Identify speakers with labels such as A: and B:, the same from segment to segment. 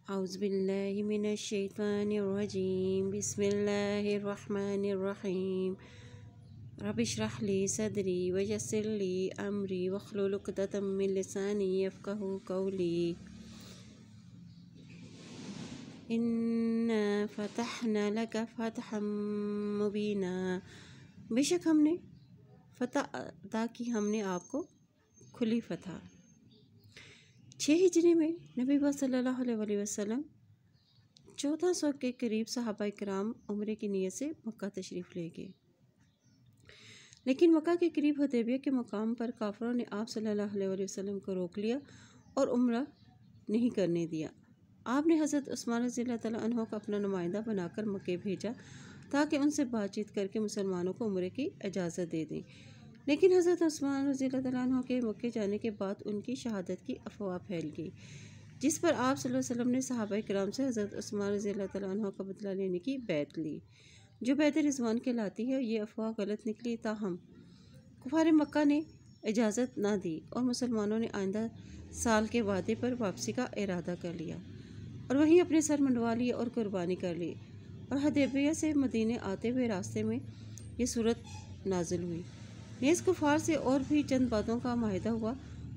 A: اعوذ باللہ من الشیطان الرجیم بسم اللہ الرحمن الرحیم رب اشرح لی صدری ویسر لی امری واحلل عقدۃ من لسانی یفقہوا قولی انا فتحنا لک فتحا مبینا، بے شک ہم نے فتح عطا کی، ہم نے آپ کو کھلی فتح۔ 6 ہجری میں نبی پاک صلی اللہ علیہ وسلم 1400 کے قریب صحابہ کرام عمرے کی نیت سے مکہ تشریف لے گئے، لیکن مکہ کے قریب حدیبیہ کے مقام پر کافروں نے آپ صلی اللہ علیہ وسلم کو روک لیا اور عمرہ نہیں کرنے دیا۔ آپ نے حضرت عثمان رضی اللہ تعالیٰ عنہ کو اپنا نمائندہ بنا کر مکہ بھیجا تاکہ ان سے بات چیت کر کے مسلمانوں کو عمرے کی اجازت دے دیں، لیکن حضرت عثمان رضی اللہ تعالیٰ عنہ کے مکے جانے کے بعد ان کی شہادت کی افواہ پھیل گئی، جس پر آپ صلی اللہ علیہ وسلم نے صحابہ کرام سے حضرت عثمان رضی اللہ تعالیٰ عنہ کا بدلہ لینے کی بیعت لی، جو بیعت رضوان کہلاتی ہے۔ یہ افواہ غلط نکلی، تاہم کفار مکہ نے اجازت نہ دی اور مسلمانوں نے آئندہ سال کے وعدے پر واپسی کا ارادہ کر لیا اور وہیں اپنے سر منڈوا لیے اور قربانی کر لی، اور حدیبیہ سے مدینے آتے ہوئے راستے میں یہ صورت نازل ہوئی۔ نیز کفار سے اور بھی چند باتوں کا معاہدہ ہوا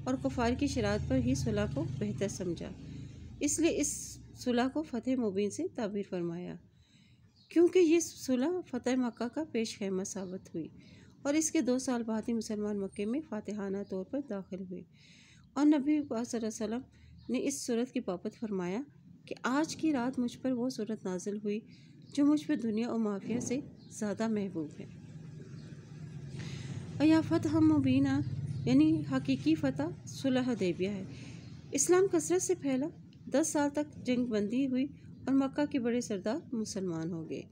A: اور کفار کی شرائط پر ہی صلح کو بہتر سمجھا، اس لیے اس صلح کو فتح مبین سے تعبیر فرمایا، کیونکہ یہ صلح فتح مکہ کا پیش خیمہ ثابت ہوئی، اور اس کے 2 سال بعد ہی مسلمان مکے میں فاتحانہ طور پر داخل ہوئے، اور نبی پاک صلی اللہ علیہ وسلم نے اس صورت کی بابت فرمایا کہ آج کی رات مجھ پر وہ صورت نازل ہوئی جو مجھ پر دنیا و مافیہ سے زیادہ محبوب ہے۔ اور یہاں فتح مبینہ یعنی حقیقی فتح صلح حدیبیہ ہے۔ اسلام کثرت سے پھیلا، 10 سال تک جنگ بندی ہوئی اور مکہ کے بڑے سردار مسلمان ہو گئے۔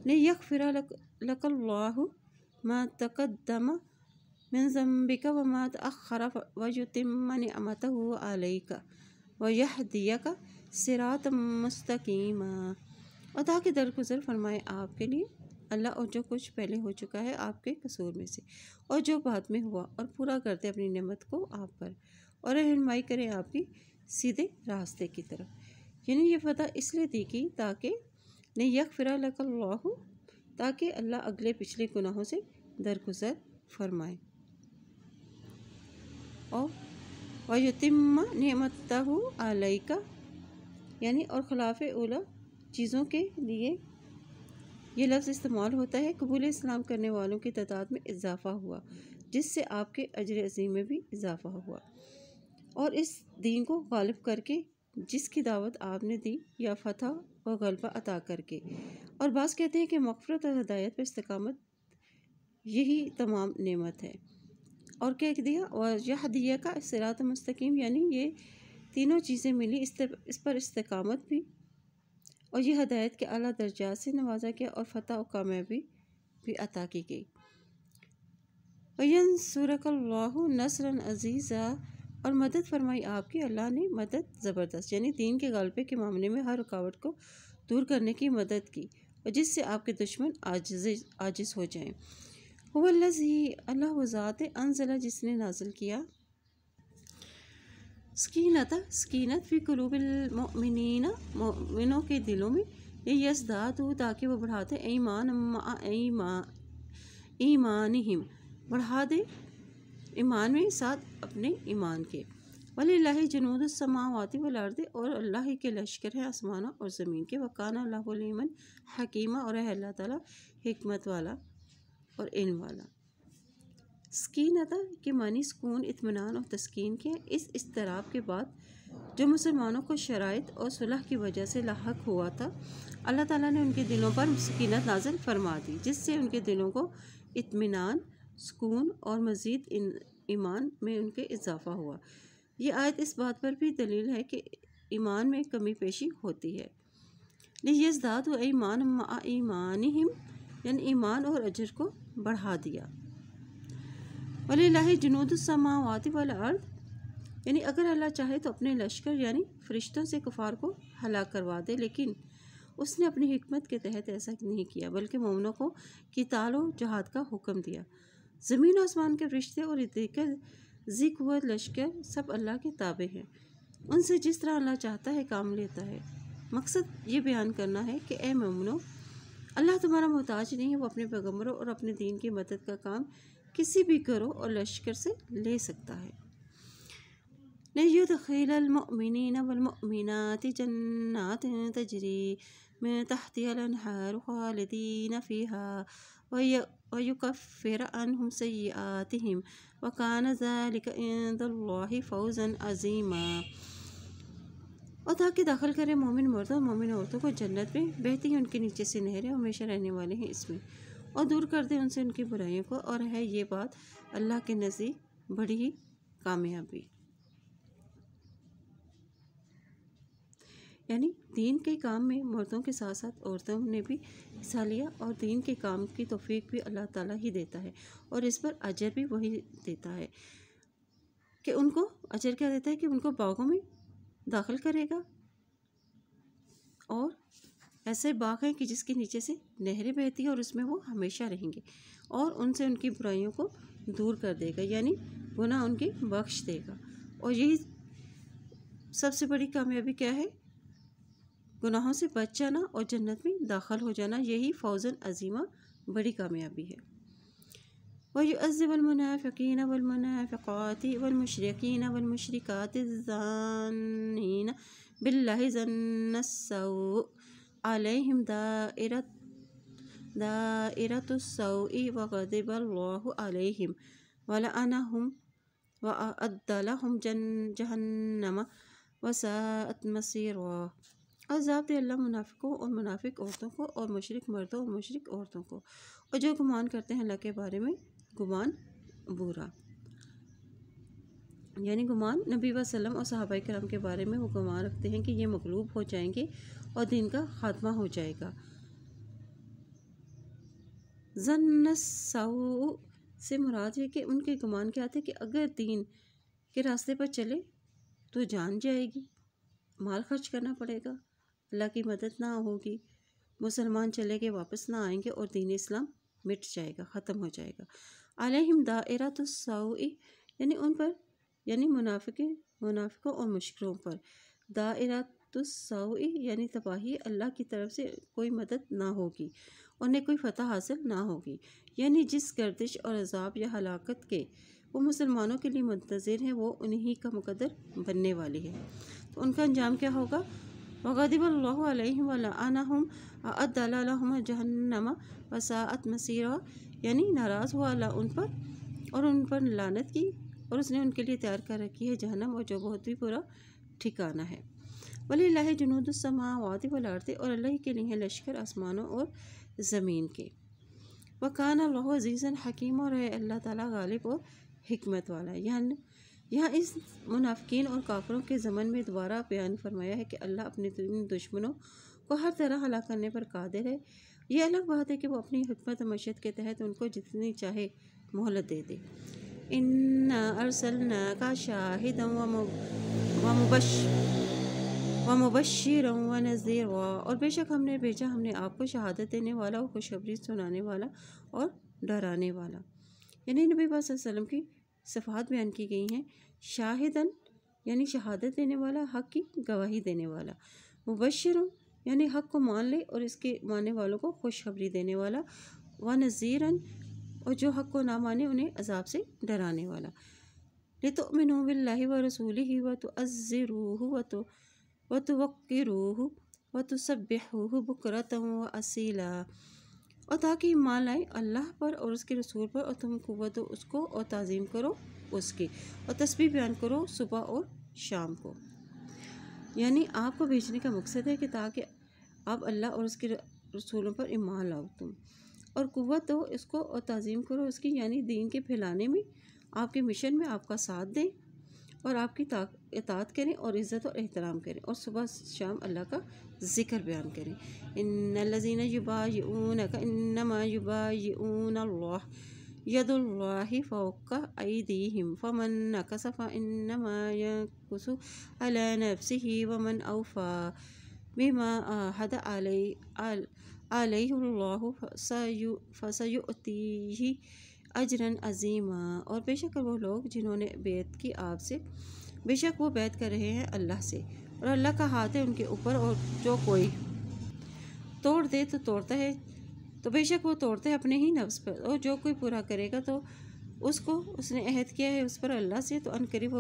A: لیغفر لک اللہ ما تقدم من ذنبک وما تأخر ویتم نعمتہ علیک ویہدیک صراطا مستقیما، اور تاکہ درگزر فرمائے آپ کے لیے اللہ اور جو کچھ پہلے ہو چکا ہے آپ کے قصور میں سے اور جو بعد میں ہوا، اور پورا کرتے اپنی نعمت کو آپ پر، اور رہنمائی کریں آپ کی سیدھے راستے کی طرف۔ یعنی یہ فتح اس لیے دی گئی تاکہ لیغفر لک اللہ، تاکہ اللہ اگلے پچھلے گناہوں سے درگزر فرمائے، اور وَيُتِمَّ نِعْمَتَهُ عَلَيْكَ، یعنی اور خلاف اولا چیزوں کے لیے یہ لفظ استعمال ہوتا ہے۔ قبول اسلام کرنے والوں کی تعداد میں اضافہ ہوا، جس سے آپ کے اجر عظیم میں بھی اضافہ ہوا، اور اس دین کو غالب کر کے جس کی دعوت آپ نے دی، یا فتح و غلبہ عطا کر کے۔ اور بعض کہتے ہیں کہ مغفرت اور ہدایت پر استقامت یہی تمام نعمت ہے، اور کہہ دیا وَيَهْدِيَكَ صِرَاطًا مستقیم، یعنی یہ تینوں چیزیں ملی، اس پر استقامت بھی، اور یہ ہدایت کے اعلیٰ درجات سے نوازا گیا، اور فتح و کامیابی بھی عطا کی گئی۔ وَيَنْصُرَكَ اللَّهُ نَصْرًا عَزِيزًا، اور مدد فرمائی آپ کی اللہ نے مدد زبردست، یعنی دین کے غلبے کے معاملے میں ہر رکاوٹ کو دور کرنے کی مدد کی، اور جس سے آپ کے دشمن عاجز ہو جائیں۔ هو الذی، اللہ وہ ذات ہے، انزل، جس نے نازل کیا، سکینت فی قلوب المؤمنین، مومنوں کے دلوں میں، یزدادوا، تاکہ وہ بڑھاتے ایمان مع ایمانہم، بڑھا دے ایمان میں ساتھ اپنے ایمان کے۔ وَلِلَّهِ جُنُودُ السَّمَاوَاتِ وَالْأَرْضِ، اور اللہ ہی کے لشکر ہیں آسمانوں اور زمین کے۔ وَكَانَ اللَّهُ عَلِيمًا حَكِيمًا، اور ہے اللہ تعالیٰ حکمت والا اور علم والا۔ سکینت کے معنی سکون، اطمینان اور تسکین کے ہیں۔ اس اضطراب کے بعد جو مسلمانوں کو شرائط اور صلح کی وجہ سے لاحق ہوا تھا، اللہ تعالیٰ نے ان کے دلوں پر سکینت نازل فرما دی، جس سے ان کے دلوں کو اطمینان، سکون اور مزید ایمان میں ان کے اضافہ ہوا۔ یہ آیت اس بات پر بھی دلیل ہے کہ ایمان میں کمی بیشی ہوتی ہے۔ لیزدادوا ایمانا مع ایمانہم، یعنی ایمان اور اجر کو بڑھا دیا۔ وَلِلَّهِ جُنُودُ السَّمَاوَاتِ وَالْأَرْضِ، یعنی اگر اللہ چاہے تو اپنے لشکر یعنی فرشتوں سے کفار کو ہلاک کروا دے، لیکن اس نے اپنی حکمت کے تحت ایسا نہیں کیا، بلکہ مومنوں کو قتال و جہاد کا حکم دیا۔ زمین و آسمان کے فرشتے اور دیگر ذی قوت لشکر سب اللہ کے تابع ہیں، ان سے جس طرح اللہ چاہتا ہے کام لیتا ہے۔ مقصد یہ بیان کرنا ہے کہ اے مومنو، اللہ تمہارا محتاج نہیں ہے، وہ اپنے پیغمبروں اور اپنے دین کی مدد کا کام کسی بھی گروہ اور لشکر سے لے سکتا ہے۔ لِيُدْخِلَ الْمُؤْمِنِينَ وَالْمُؤْمِنَاتِ جَنَّاتٍ تَجْرِي مِن تَحْتِهَا الْأَنْهَارُ خَالِدِينَ فِيهَا وَيُكَفِّرَ عَنْهُمْ سَيِّئَاتِهِمْ وَكَانَ ذَلِكَ عِندَ اللَّهِ فَوْزًا عَظِيمًا۔ اور تاکہ داخل کرے مومن مردوں اور مومن عورتوں کو جنت میں، بہتی ہیں ان کے نیچے سے نہریں، ہمیشہ رہنے والے ہیں اس میں، اور دور کر دیں ان سے ان کی برائیوں کو، اور ہے یہ بات اللہ کے نزدیک بڑی ہی کامیابی۔ یعنی دین کے کام میں مردوں کے ساتھ ساتھ عورتوں نے بھی حصہ لیا، اور دین کے کام کی توفیق بھی اللہ تعالیٰ ہی دیتا ہے، اور اس پر اجر بھی وہی دیتا ہے کہ ان کو اجر کیا دیتا ہے کہ ان کو باغوں میں داخل کرے گا، اور ایسے باغ ہیں کہ جس کے نیچے سے نہریں بہتی ہیں اور اس میں وہ ہمیشہ رہیں گے، اور ان سے ان کی برائیوں کو دور کر دے گا، یعنی گناہ ان کے بخش دے گا۔ اور یہی سب سے بڑی کامیابی کیا ہے؟ گناہوں سے بچ جانا اور جنت میں داخل ہو جانا، یہی فوزاً عظیمہ بڑی کامیابی ہے۔ وَيُعَذِّبُ الْمُنَافِقِينَ وَالْمُنَافِقَاتِ وَالْمُشْرِكِينَ وَالْمُشْرِكَاتِ الظَّانِّينَ بِاللَّهِ ظَنَّ السَّوْءِ عَلَيْهِمْ دَائِرَةُ السَّوْءِ وَغَضِبَ اللَّهُ عَلَيْهِمْ وَلَعَنَهُمْ وَأَعَدَّ لَهُمْ جَهَنَّمَ وَسَاءَتْ مَصِيرًا۔ اور عذاب دے اللہ منافقوں اور منافق عورتوں کو، اور مشرک مردوں اور مشرک عورتوں کو، اور جو گمان کرتے ہیں اللہ کے بارے میں گمان برا، یعنی گمان نبی وسلم اور صحابہ کرام کے بارے میں وہ گمان رکھتے ہیں کہ یہ مغلوب ہو جائیں گے اور دین کا خاتمہ ہو جائے گا۔ ظن السوء سے مراد ہے کہ ان کے گمان کیا تھے کہ اگر دین کے راستے پر چلے تو جان جائے گی، مال خرچ کرنا پڑے گا، اللہ کی مدد نہ ہوگی، مسلمان چلے گئے واپس نہ آئیں گے، اور دین اسلام مٹ جائے گا، ختم ہو جائے گا۔ علیہم دائرۃ السوء، یعنی ان پر، یعنی منافقوں اور مشرکوں پر، دائرۃ السوء یعنی تباہی، اللہ کی طرف سے کوئی مدد نہ ہوگی، انہیں کوئی فتح حاصل نہ ہوگی، یعنی جس گردش اور عذاب یا ہلاکت کے وہ مسلمانوں کے لیے منتظر ہیں وہ انہی کا مقدر بننے والی ہے۔ تو ان کا انجام کیا ہوگا؟ وَغَضِبَ اللَّهُ عَلَيْهِمْ وَلَعَنَهُمْ وَأَعَدَّ لَهُمْ جَهَنَّمَ وَسَاءَتْ مَصِيرًا، یعنی ناراض ہوا اللہ ان پر اور ان پر لعنت کی، اور اس نے ان کے لیے تیار کر رکھی ہے جہنم، اور جو بہت ہی برا ٹھکانہ ہے۔ وَلِلَّهِ جُنُودُ السَّمَاوَاتِ وَالْأَرْضِ، اور اللہ ہی کے لیے ہیں لشکر آسمانوں اور زمین کے۔ وَكَانَ اللَّهُ عَزِيزًا حَكِيمًا، اور ہے اللہ تعالیٰ غالب اور حکمت والا۔ یہاں اس منافقین اور کافروں کے ضمن میں دوبارہ بیان فرمایا ہے کہ اللہ اپنے دشمنوں کو ہر طرح ہلاک کرنے پر قادر ہے۔ یہ الگ بات ہے کہ وہ اپنی حکمت و مشیت کے تحت ان کو جتنی چاہے مہلت دے دے۔ اِنَّا أَرْسَلْنَاكَ شَاهِدًا وَمُبَشِّرًا وَنَذِيرًا، اور بے شک ہم نے بھیجا، ہم نے آپ کو شہادت دینے والا اور خوشخبری سنانے والا اور ڈرانے والا۔ یعنی نبی صلی اللہ علیہ وسلم کی صفات بیان کی گئی ہیں۔ شاہدن یعنی شہادت دینے والا، حق کی گواہی دینے والا۔ مبشر یعنی حق کو مان لے اور اس کے ماننے والوں کو خوشخبری دینے والا۔ وَنَذِيرًا، اور جو حق کو نہ مانے انہیں عذاب سے ڈرانے والا۔ لِتُؤْمِنُوا بِاللَّهِ وَرَسُولِهِ وَتُعَزِّرُوهُ وَتُوَقِّرُوهُ وَتُسَبِّحُوهُ بُكْرَةً وَأَصِيلًا، اور تاکہ ایمان لائے اللہ پر اور اس کے رسول پر، اور تم قوت دو اس کو اور تعظیم کرو اس کی، اور تسبیح بیان کرو صبح اور شام کو۔ یعنی آپ کو بھیجنے کا مقصد ہے کہ تاکہ آپ اللہ اور اس کے رسولوں پر ایمان لاؤ تم، اور قوت دو اس کو اور تعظیم کرو اس کی، یعنی دین کے پھیلانے میں، آپ کے مشن میں آپ کا ساتھ دیں، اور آپ کی اطاعت کریں اور عزت اور احترام کریں، اور صبح شام اللہ کا ذکر بیان کریں۔ ان الذین یبایعونک انما یبایعون اللہ ید اللہ فوق ایدیہم فمن نکث فانما ینکث علی نفسہ ومن اوفی بما عاہد علیہ اللہ فسیؤتیہ اجرا عظیما، اور بے شک وہ لوگ جنہوں نے بیعت کی آپ سے بے شک وہ بیعت کر رہے ہیں اللہ سے، اور اللہ کا ہاتھ ہے ان کے اوپر، اور جو کوئی توڑ دے تو توڑتا ہے، تو بے شک وہ توڑتے ہیں اپنے ہی نفس پر، اور جو کوئی پورا کرے گا تو اس کو اس نے عہد کیا ہے اس پر اللہ سے، تو عنقریب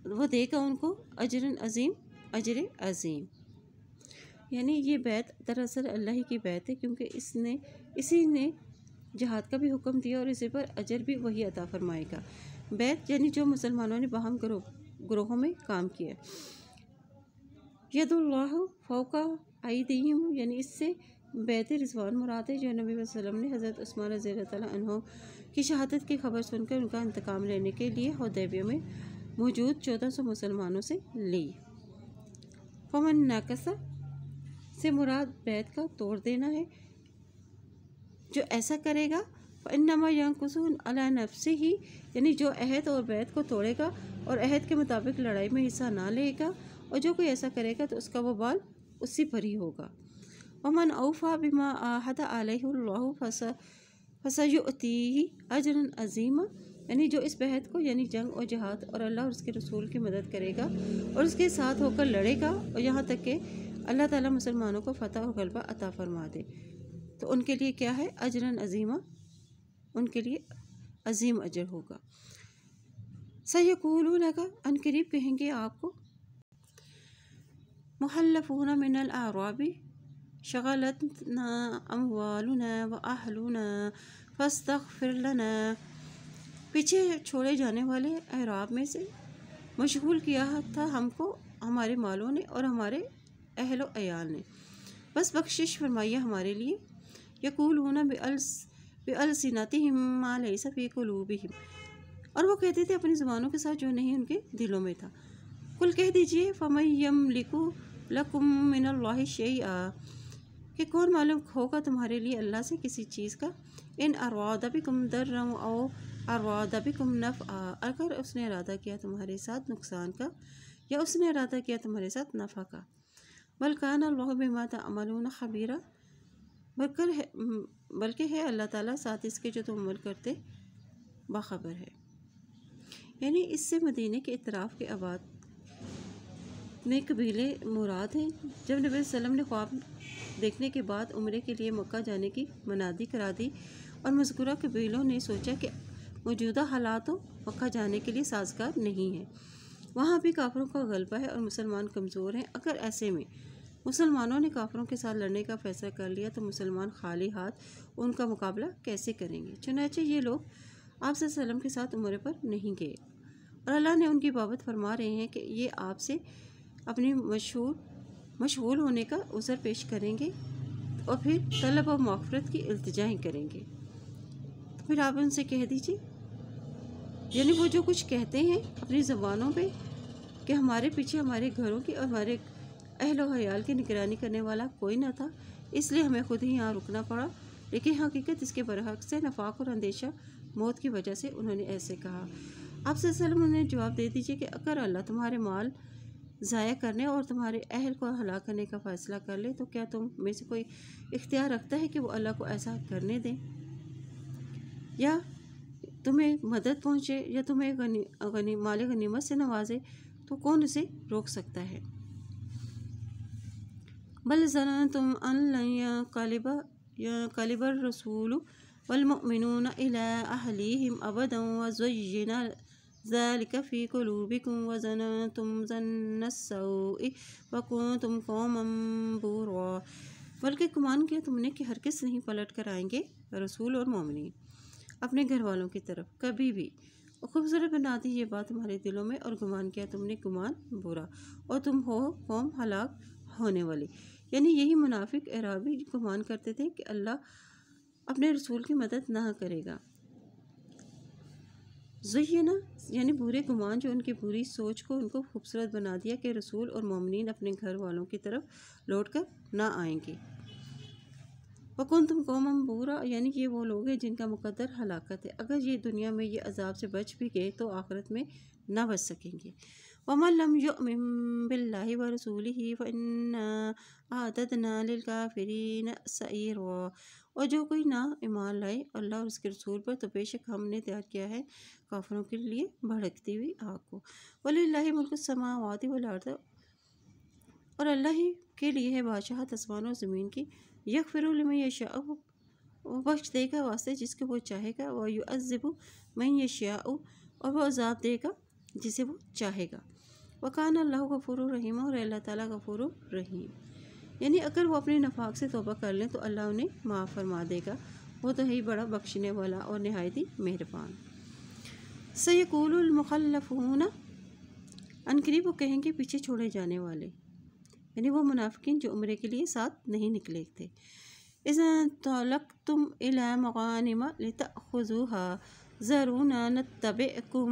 A: وہ دے گا ان کو اجر عظیم، اجر عظیم۔ یعنی یہ بیعت دراصل اللہ ہی کی بیعت ہے، کیونکہ اسی نے جہاد کا بھی حکم دیا، اور اسی پر اجر بھی وہی عطا فرمائے گا۔ بیعت یعنی جو مسلمانوں نے باہم گروہوں میں کام کیا۔ ید اللہ فوق ایدیہم، یعنی اس سے بیعت رضوان مراد ہے، جو نبی صلی اللہ علیہ وسلم نے حضرت عثمان رضی اللہ تعالیٰ عنہ کی شہادت کی خبر سن کر ان کا انتقام لینے کے لیے حدیبیہ میں موجود 1400 مسلمانوں سے لی۔ فمن ناقص سے مراد بیعت کا توڑ دینا ہے، جو ایسا کرے گا فإنما ينقص علی نفسہ، یعنی جو عہد اور بیعت کو توڑے گا اور عہد کے مطابق لڑائی میں حصہ نہ لے گا، اور جو کوئی ایسا کرے گا تو اس کا وبال اسی پر ہی ہوگا۔ ومن اوفی بما عاہد علیہ اللہ فسیؤتیہ اجرا عظیما، یعنی جو اس بیعت کو یعنی جنگ اور جہاد اور اللہ اور اس کے رسول کی مدد کرے گا اور اس کے ساتھ ہو کر لڑے گا، اور یہاں تک کہ اللہ تعالیٰ مسلمانوں کو فتح اور غلبہ عطا فرما دے، تو ان کے لیے کیا ہے؟ اجرا عظیما، ان کے لیے عظیم اجر ہوگا۔ سیقولون لک، ان قریب کہیں گے آپ کو، محلفون من الاعراب شغلتنا اموالنا واہلنا فاستغفر لنا، پیچھے چھوڑے جانے والے اعراب میں سے مشغول کیا تھا ہم کو ہمارے مالوں نے اور ہمارے اہل و عیال نے، بس بخشش فرمائیے ہمارے لیے۔ یقولون بألسنتہم ما لیس فی قلوبہم، اور وہ کہتے تھے اپنی زبانوں کے ساتھ جو نہیں ان کے دلوں میں تھا۔ قل کہہ دیجئے فمن یملک لکم من اللہ شیئا، کہ کون مالک ہوگا تمہارے لیے اللہ سے کسی چیز کا، ان اراد بکم ضرا او اراد بکم نفعا، اگر اس نے ارادہ کیا تمہارے ساتھ نقصان کا یا اس نے ارادہ کیا تمہارے ساتھ نفع کا۔ بل کان اللہ بما تعملون خبیرا، بلکہ ہے اللہ تعالیٰ ساتھ اس کے جو تم عمل کرتے باخبر ہے۔ یعنی اس سے مدینہ کے اطراف کے آباد میں قبیلے مراد ہیں۔ جب نبی صلی اللہ علیہ وسلم نے خواب دیکھنے کے بعد عمرے کے لیے مکہ جانے کی منادی کرا دی، اور مذکورہ قبیلوں نے سوچا کہ موجودہ حالات مکہ جانے کے لیے سازگار نہیں ہیں، وہاں بھی کافروں کا غلبہ ہے اور مسلمان کمزور ہیں، اگر ایسے میں مسلمانوں نے کافروں کے ساتھ لڑنے کا فیصلہ کر لیا تو مسلمان خالی ہاتھ ان کا مقابلہ کیسے کریں گے؟ چنانچہ یہ لوگ آپ صلی اللہ علیہ وسلم کے ساتھ عمرے پر نہیں گئے، اور اللہ نے ان کی بابت فرما رہے ہیں کہ یہ آپ سے اپنی مشغول ہونے کا عذر پیش کریں گے اور پھر طلب و مغفرت کی التجائیں کریں گے، تو پھر آپ ان سے کہہ دیجیے، یعنی وہ جو کچھ کہتے ہیں اپنی زبانوں پہ کہ ہمارے پیچھے ہمارے گھروں کی اور ہمارے اہل و عیال کی نگرانی کرنے والا کوئی نہ تھا، اس لیے ہمیں خود ہی یہاں رکنا پڑا، لیکن حقیقت اس کے برعکس سے نفاق اور اندیشہ موت کی وجہ سے انہوں نے ایسے کہا۔ آپ صلی اللہ علیہ وسلم نے جواب دے دیجیے کہ اگر اللہ تمہارے مال ضائع کرنے اور تمہارے اہل کو ہلاک کرنے کا فیصلہ کر لے تو کیا تم میں سے کوئی اختیار رکھتا ہے کہ وہ اللہ کو ایسا کرنے دیں، یا تمہیں مدد پہنچے یا تمہیں مال غنیمت سے نوازے، تو کون اسے روک سکتا ہے؟ بل ظننتم ان لن ينقلب الرسول والمؤمنون الى اهليهم ابدا وزين ذلك في قلوبكم وظننتم ظن السوء وكنتم قوما بورا، بلکہ گمان کیا تم نے کہ ہرگز نہیں پلٹ کر آئیں گے رسول اور مومنین اپنے گھر والوں کی طرف کبھی بھی، اور خوبصورت بنا دی یہ بات تمہارے دلوں میں، اور گمان کیا تم نے گمان برا، اور تم ہو قوم ہلاک ہونے والی۔ یعنی یہی منافق اعرابی گمان کرتے تھے کہ اللہ اپنے رسول کی مدد نہ کرے گا۔ زینا یعنی برے گمان، جو ان کی بری سوچ کو ان کو خوبصورت بنا دیا کہ رسول اور مومنین اپنے گھر والوں کی طرف لوٹ کر نہ آئیں گے۔ وَكُنْتُمْ قَوْمًا بُورًا، یعنی یہ وہ لوگ ہیں جن کا مقدر ہلاکت ہے، اگر یہ دنیا میں یہ عذاب سے بچ بھی گئے تو آخرت میں نہ بچ سکیں گے۔ وَمَن لَّمْ يُؤْمِن بِاللَّهِ وَرَسُولِهِ فَإِنَّا أَعْتَدْنَا لِلْكَافِرِينَ سَعِيرًا، اور جو کوئی نہ ایمان لائے اللہ اور اس کے رسول پر تو بے شک ہم نے تیار کیا ہے کافروں کے لیے بھڑکتی ہوئی آگ کو۔ وَلِلَّهِ مُلْكُ السَّمَاوَاتِ وَالْأَرْضِ، اور اللہ ہی کے لیے ہے بادشاہت آسمانوں اور زمین کی۔ یغفر لمن یشاء، وہ بخش دے گا واسطے جس کو وہ چاہے گا، وَیُعَذِّبُ مَن یشاء، اور وہ عذاب دے گا جسے وہ چاہے گا۔ وَکَانَ اللَّهُ غَفُورًا رَحِیمًا، اور اللہ تعالیٰ غفور و رحیم، یعنی اگر وہ اپنے نفاق سے توبہ کر لیں تو اللہ انہیں معاف فرما دے گا، وہ تو ہے ہی بڑا بخشنے والا اور نہایت ہی مہربان۔ سَیَقُولُ الْمُخَلَّفُونَ، عنقریب وہ کہیں گے پیچھے چھوڑے جانے والے، یعنی وہ منافقین جو عمرے کے لیے ساتھ نہیں نکلے تھے، اِذَا انطَلَقْتُمْ إِلَىٰ مَغَانِمَ لِتَأْخُذُوهَا ذَرُونَا نَتَّبِعْكُمْ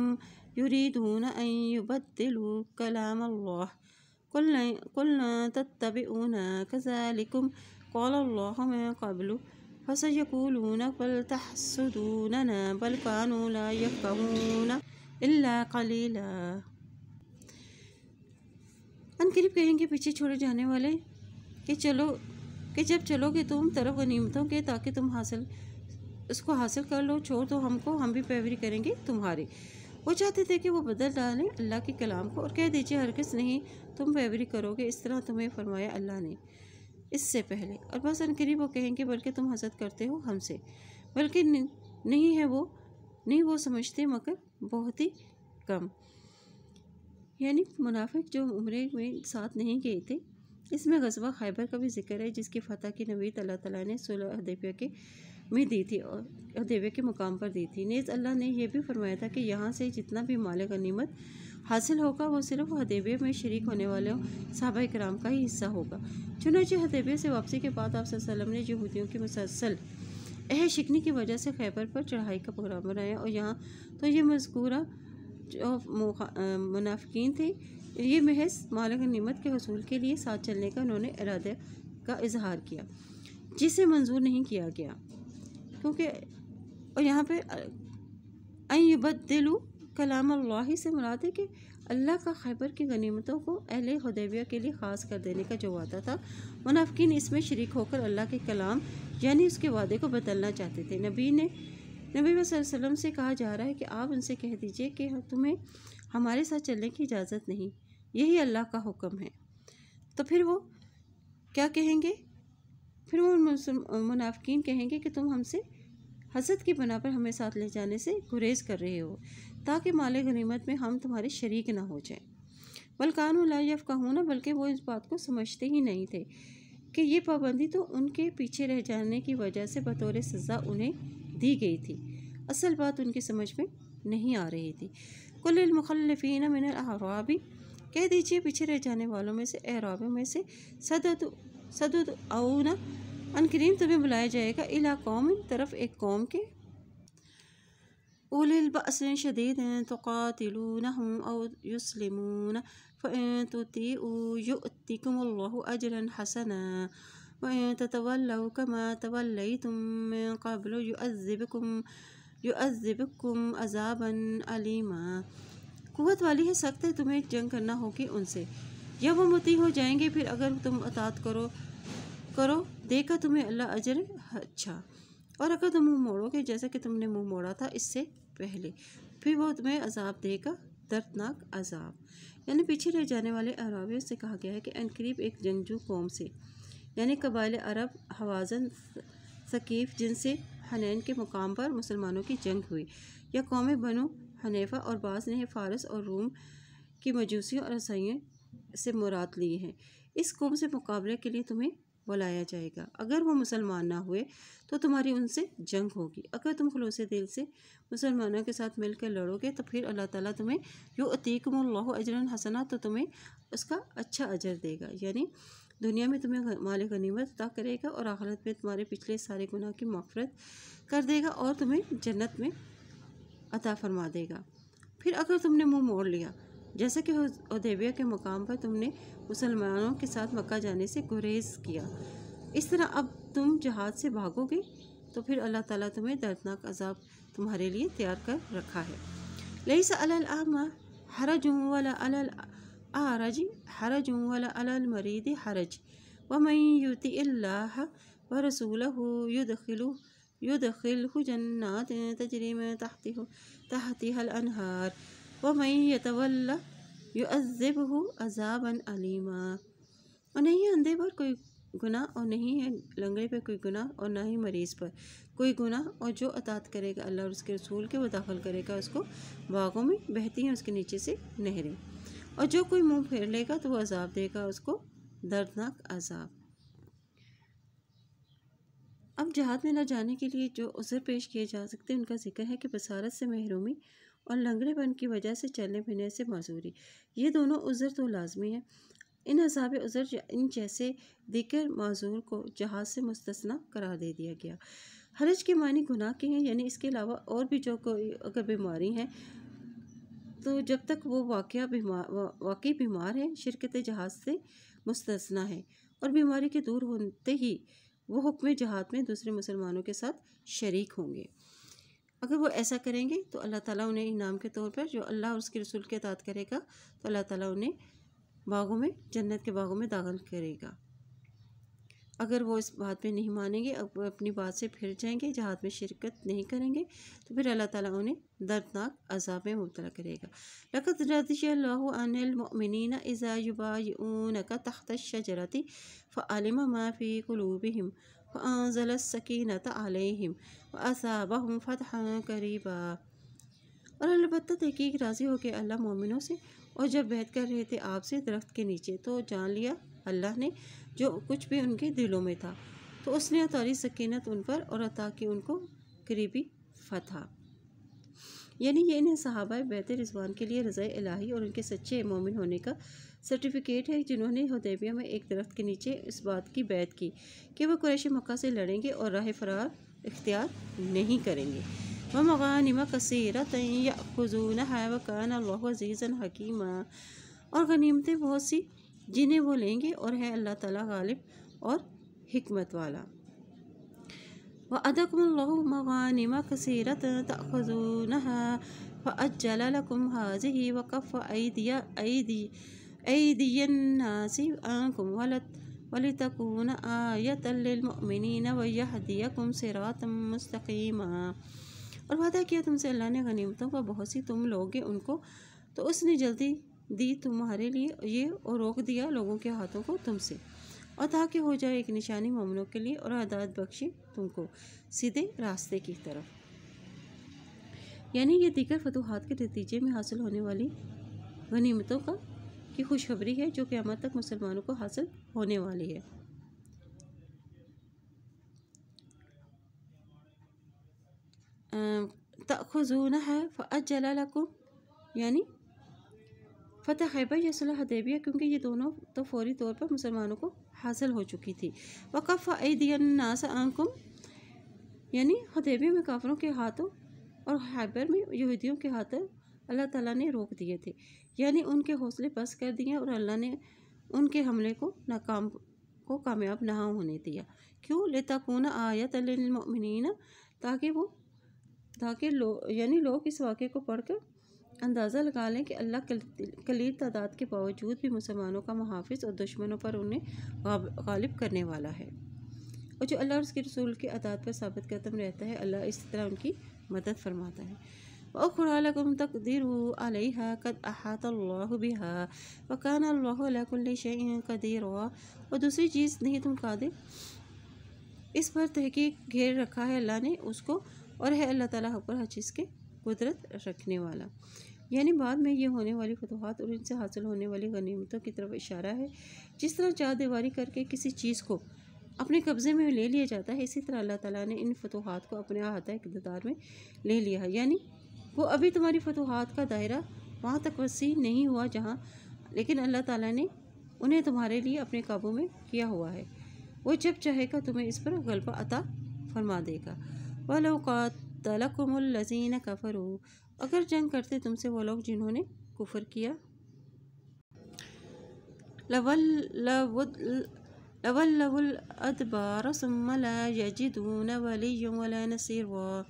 A: يُرِيدُونَ أَن يُبَدِّلُوا كَلَامَ اللَّهِ قُل لَّن تَتَّبِعُونَا كَذَٰلِكُمْ قَالَ اللَّهُ مِن قَبْلُ فَسَيَقُولُونَ بَلْ تَحْسُدُونَنَا بَلْ كَانُوا لَا يَفْقَهُونَ إِلَّا قَلِيلًا۔ عنقریب کہیں گے پیچھے چھوڑے جانے والے کہ جب چلو گے تم طرف غنیمتوں کے تاکہ تم اس کو حاصل کر لو، چھوڑ دو ہم کو، ہم بھی پیروی کریں گے تمہارے۔ وہ چاہتے تھے کہ وہ بدل ڈالیں اللہ کے کلام کو، اور کہہ دیجیے ہرگز نہیں تم پیروی کرو گے، اس طرح تمہیں فرمایا اللہ نے اس سے پہلے۔ اور بس عنقریب وہ کہیں گے بلکہ تم حسد کرتے ہو ہم سے، بلکہ نہیں وہ سمجھتے مگر بہت ہی کم۔ یعنی منافق جو عمرے میں ساتھ نہیں گئے تھے، اس میں غزوہ خیبر کا بھی ذکر ہے جس کی فتح کی نوید اللہ تعالیٰ نے صلح حدیبیہ میں دی تھی اور حدیبیہ کے مقام پر دی تھی۔ نیز اللہ نے یہ بھی فرمایا تھا کہ یہاں سے جتنا بھی مال غنیمت حاصل ہوگا وہ صرف حدیبیہ میں شریک ہونے والوں صحابہ کرام کا ہی حصہ ہوگا۔ چنانچہ حدیبیہ سے واپسی کے بعد آپ صلی اللہ علیہ وسلم نے یہودیوں کی مسلسل عہد شکنی کی وجہ سے خیبر پر چڑھائی کا پروگرام بنایا، اور یہاں تو یہ مذکورہ جو منافقین تھے یہ محض مال غنیمت کے حصول کے لیے ساتھ چلنے کا انہوں نے ارادے کا اظہار کیا، جسے منظور نہیں کیا گیا، کیونکہ اور یہاں پہ ان یبدلوا کلام اللہ سے مراد ہے کہ اللہ کا خیبر کی غنیمتوں کو اہل حدیبیہ کے لیے خاص کر دینے کا جو وعدہ تھا، منافقین اس میں شریک ہو کر اللہ کے کلام یعنی اس کے وعدے کو بدلنا چاہتے تھے۔ نبی صلی اللہ علیہ وسلم سے کہا جا رہا ہے کہ آپ ان سے کہہ دیجئے کہ تمہیں ہمارے ساتھ چلنے کی اجازت نہیں، یہی اللہ کا حکم ہے۔ تو پھر وہ کیا کہیں گے؟ پھر وہ منافقین کہیں گے کہ تم ہم سے حسد کی بنا پر ہمیں ساتھ لے جانے سے گریز کر رہے ہو تاکہ مال غنیمت میں ہم تمہارے شریک نہ ہو جائیں۔ بل کانوا لا یفقہون، بلکہ وہ اس بات کو سمجھتے ہی نہیں تھے کہ یہ پابندی تو ان کے پیچھے رہ جانے کی وجہ سے بطور سزا انہیں دی گئی تھی، اصل بات ان کی سمجھ میں نہیں آ رہی تھی۔ قل للمخلفین من الاعراب، کہہ دیجیے پیچھے رہ جانے والوں میں سے، اعرابیوں میں سے، ستدعون، عنقریب تمہیں بلایا جائے گا، الی قوم، طرف ایک قوم کے، اولی البأس شدید تقاتلونہم او یسلمون فإن تطیعوا یؤتکم اللہ اجرا حسنا وإن تتولوا كما توليتم من قبل يعذبكم عذابا علیما۔ قوت والی ہے، سخت ہے، تمہیں جنگ کرنا ہوگی ان سے، یا وہ مطیع ہو جائیں گے، پھر اگر تم اطاعت کرو دے گا تمہیں اللہ اجر اچھا، اور اگر تم منہ موڑو گے جیسا کہ تم نے منہ موڑا تھا اس سے پہلے، پھر وہ تمہیں عذاب دے گا، دردناک عذاب۔ یعنی پیچھے رہ جانے والے اعرابیوں سے کہا گیا ہے کہ عنقریب ایک جنگجو قوم سے، یعنی قبائل عرب حوازن، ثقیف، جن سے حنین کے مقام پر مسلمانوں کی جنگ ہوئی، یا قوم بنو حنیفہ، اور بعض نے فارس اور روم کی مجوسیوں اور عیسائیوں سے مراد لی ہے۔ اس قوم سے مقابلے کے لیے تمہیں بلایا جائے گا، اگر وہ مسلمان نہ ہوئے تو تمہاری ان سے جنگ ہوگی، اگر تم خلوص دل سے مسلمانوں کے ساتھ مل کر لڑو گے تو پھر اللہ تعالیٰ تمہیں یؤتیکم اللہ اجرا حسنا، تو تمہیں اس کا اچھا اجر دے گا، یعنی دنیا میں تمہیں مال غنیمت عطا کرے گا، اور آخرت میں تمہارے پچھلے سارے گناہ کی مغفرت کر دے گا، اور تمہیں جنت میں عطا فرما دے گا۔ پھر اگر تم نے منہ موڑ لیا، جیسا کہ حدیبیہ کے مقام پر تم نے مسلمانوں کے ساتھ مکہ جانے سے گریز کیا، اس طرح اب تم جہاد سے بھاگو گے تو پھر اللہ تعالیٰ تمہیں دردناک عذاب تمہارے لیے تیار کر رکھا ہے۔ لیس علی الاعمى حرج ولا علی الاعرج حرج ولا علی المریض حرج ومن یطع اللہ ورسوله يدخله جنات تجري من تحتها الأنهار ومن يتولى يعذبه عذابا أليما۔ اور نہیں ہے اندھے پر کوئی گناہ، اور نہیں ہے لنگڑے پر کوئی گناہ، اور نہ ہی مریض پر کوئی گناہ، اور جو اطاعت کرے گا اللہ اور اس کے رسول کے وہ داخل کرے گا اس کو باغوں میں، بہتی ہیں اس کے نیچے سے نہریں، اور جو کوئی منہ پھیر لے گا تو وہ عذاب دے گا اس کو دردناک عذاب۔ اب جہاد میں نہ جانے کے لیے جو عذر پیش کیے جا سکتے ہیں ان کا ذکر ہے کہ بصارت سے محرومی اور لنگڑے پن کی وجہ سے چلنے پھرنے سے معذوری، یہ دونوں عذر تو لازمی ہیں۔ ان اصحاب عذر ان جیسے دیگر معذور کو جہاد سے مستثنیٰ قرار دے دیا گیا۔ حرج کے معنی گناہ کے ہیں، یعنی اس کے علاوہ اور بھی جو کوئی اگر بیماری ہیں تو جب تک وہ واقعی بیمار ہیں شرکت جہاد سے مستثنیٰ ہے، اور بیماری کے دور ہوتے ہی وہ حکم جہاد میں دوسرے مسلمانوں کے ساتھ شریک ہوں گے۔ اگر وہ ایسا کریں گے تو اللہ تعالیٰ انہیں انعام کے طور پر، جو اللہ اور اس کے رسول کے اطاعت کرے گا تو اللہ تعالیٰ انہیں باغوں میں، جنت کے باغوں میں داخل کرے گا۔ اگر وہ اس بات پہ نہیں مانیں گے، اپنی بات سے پھر جائیں گے، جہاد میں شرکت نہیں کریں گے، تو پھر اللہ تعالیٰ انہیں دردناک عذاب میں مبتلا کرے گا۔ لَقَدْ رَضِيَ اللَّهُ عَنِ الْمُؤْمِنِينَ إِذَا يُبَايِعُونَكَ تَحْتَ الشَّجَرَةِ فَعَلِمَ مَا فِي قُلُوبِهِمْ فَأَنزَلَ السَّكِينَةَ عَلَيْهِمْ وَأَثَابَهُمْ فَتْحًا قَرِيبًا۔ اور البتہ تحقیق راضی ہو کے اللہ مومنوں سے، اور جب بیعت کر رہے تھے آپ سے درخت کے نیچے تو جان لیا اللہ نے جو کچھ بھی ان کے دلوں میں تھا، تو اس نے اتاری سکینت ان پر اور عطا کی ان کو قریبی فتح۔ یعنی یہ انہیں صحابہ بیعت رضوان کے لیے رضا الہی اور ان کے سچے مومن ہونے کا سرٹیفکیٹ ہے، جنہوں نے حدیبیہ میں ایک درخت کے نیچے اس بات کی بیعت کی کہ وہ قریش مکہ سے لڑیں گے اور راہ فرار اختیار نہیں کریں گے۔ وَمَغَانِمَ كَثِيرَةً يَأْخُذُونَهَا وَكَانَ اللَّهُ عَزِيزًا حَكِيمًا، اور غنیمتیں بہت سی جنہیں وہ لیں گے، اور ہے اللہ تعالیٰ غالب اور حکمت والا۔ وَعَدَكُمُ اللَّهُ مَغَانِمَ كَثِيرَةً تَأْخُذُونَهَا فَعَجَّلَ لَكُمْ هَٰذِهِ وَكَفَّ أَيْدِيَ النَّاسِ عَنكُمْ وَلِتَكُونَ آيَةً لِّلْمُؤْمِنِينَ وَيَهْدِيَكُمْ صِرَاطًا مُّسْتَقِيمًا۔ اور وعدہ کیا تم سے اللہ نے غنیمتوں کا بہت سی، تم لوگے ان کو، تو اس نے جلدی دی تمہارے لیے یہ اور روک دیا لوگوں کے ہاتھوں کو تم سے، اور تاکہ ہو جائے ایک نشانی مومنوں کے لیے، اور ہدایت بخشی تم کو سیدھے راستے کی طرف۔ یعنی یہ دیگر فتوحات کے نتیجے میں حاصل ہونے والی غنیمتوں کی خوشخبری ہے جو قیامت تک مسلمانوں کو حاصل ہونے والی ہے۔ تَأْخُذُونَهَا فَأَجَّلَ لَكُمْ، یعنی فتح خیبر یا صلح حدیبیہ، کیونکہ یہ دونوں تو فوری طور پر مسلمانوں کو حاصل ہو چکی تھی۔ وَكَفَّ أَيْدِيَ النَّاسَ عَنكُمْ، یعنی حدیبیہ میں کافروں کے ہاتھوں اور خیبر میں یہودیوں کے ہاتھوں اللہ تعالیٰ نے روک دیے تھے، یعنی ان کے حوصلے پست کر دیے، اور اللہ نے ان کے حملے کو کامیاب نہ ہونے دیا۔ کیوں؟ لِتَكُونَ آیَةً لِّلْمُؤْمِنِينَ، تاکہ لوگ اس واقعے کو پڑھ کر اندازہ لگا لیں کہ اللہ قلیل تعداد کے باوجود بھی مسلمانوں کا محافظ اور دشمنوں پر انہیں غالب کرنے والا ہے، اور جو اللہ اور اس کے رسول کے اطاعت پر ثابت قدم رہتا ہے اللہ اس طرح ان کی مدد فرماتا ہے۔ وَأُخْرَىٰ لَكُمْ تَقْدِرُوا عَلَيْهَا قَدْ أَحَاطَ اللَّهُ بِهَا وَكَانَ اللَّهُ عَلَىٰ كُلِّ شَيْءٍ قَدِيرًا، اور دوسری چیز نہیں تم قادر اس پر تحقیق گھیر رکھا ہے اللہ نے اس کو، اور ہے اللہ تعالیٰ پر ہر چیز کے قدرت رکھنے والا۔ یعنی بعد میں یہ ہونے والی فتوحات اور ان سے حاصل ہونے والی غنیمتوں کی طرف اشارہ ہے۔ جس طرح چار دیواری کر کے کسی چیز کو اپنے قبضے میں لے لیا جاتا ہے، اسی طرح اللہ تعالیٰ نے ان فتوحات کو اپنے احاطہ اقتدار میں لے لیا ہے، یعنی وہ ابھی تمہاری فتوحات کا دائرہ وہاں تک وسیع نہیں ہوا جہاں، لیکن اللہ تعالیٰ نے انہیں تمہارے لیے اپنے قابو میں کیا ہوا ہے، وہ جب چاہے گا تمہیں اس پر غلبہ عطا فرما دے گا۔ وَلَوْ قَاتَلَكُمُ الَّذِينَ كَفَرُوا، اگر جنگ کرتے تم سے وہ لوگ جنہوں نے کفر کیا، لَوَلَّوُا الْأَدْبَارَ ثُمَّ لَا يَجِدُونَ وَلِيًّا وَلَا نَصِيرًا۔